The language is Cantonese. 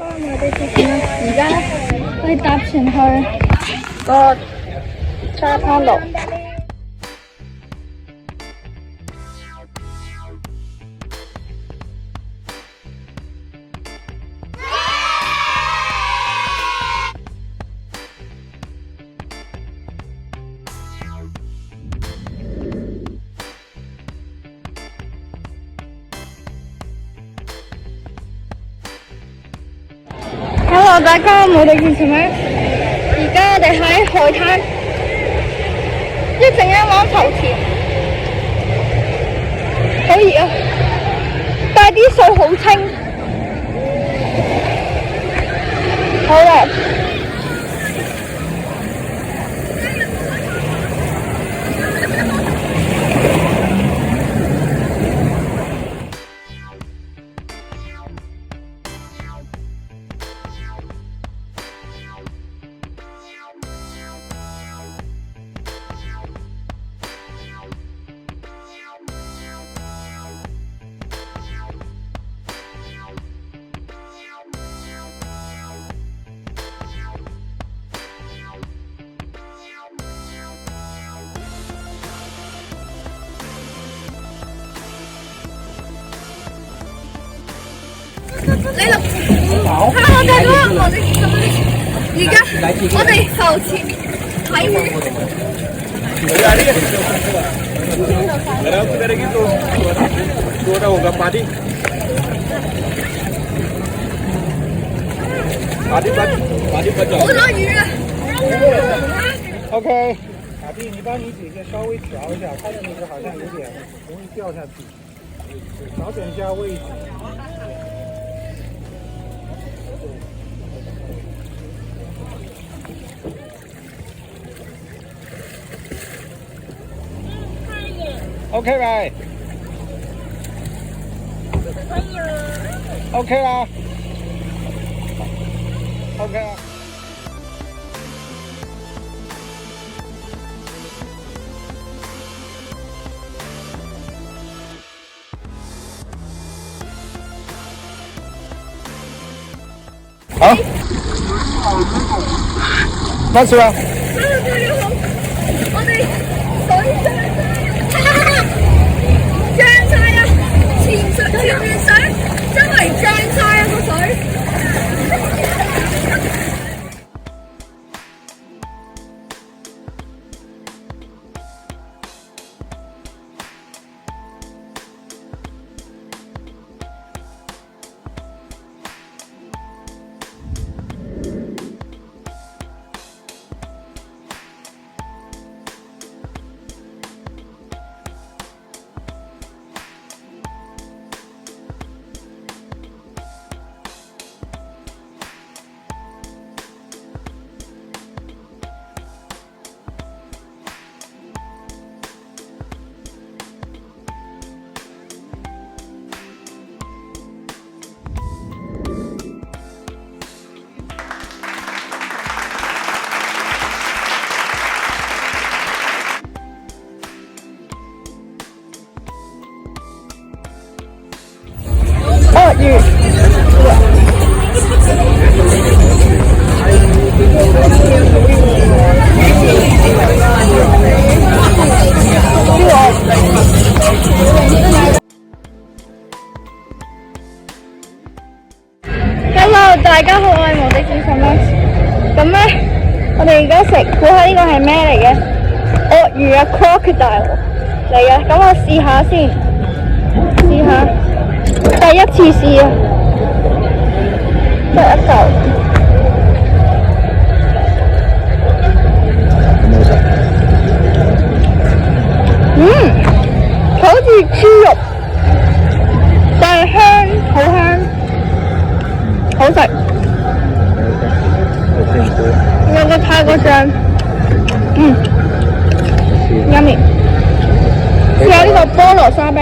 我哋之前啦，而家咧可以搭船去個沙灘度。Hello， 大家，我哋見什麼？而家我哋喺海灘，一陣間玩浮潛，好熱啊！但係啲水好清，好靚。你錄，Hello， 大哥，我哋而家我哋浮潛睇魚。好多魚啊 ！OK，小弟，你把你姐姐稍微调一下，看着那个好像有点容易掉下去，调整一下位置。OK 未 ？OK 啦 ，OK 啦。好，乜事啊？我哋水上漲晒啊！前面水周圍漲晒啊個水。鳄鱼。Hello， 大家好，我係無敵戰神啦。咁咧，我哋而家食，估下呢個係咩嚟嘅？鱷魚啊 ，crocodile 嚟嘅。咁我試下先，試下。第一次試啊，得一嚿。佢好似豬肉，但係香，好香，好食。有個泰國醬，yummy。試下呢個菠蘿沙冰。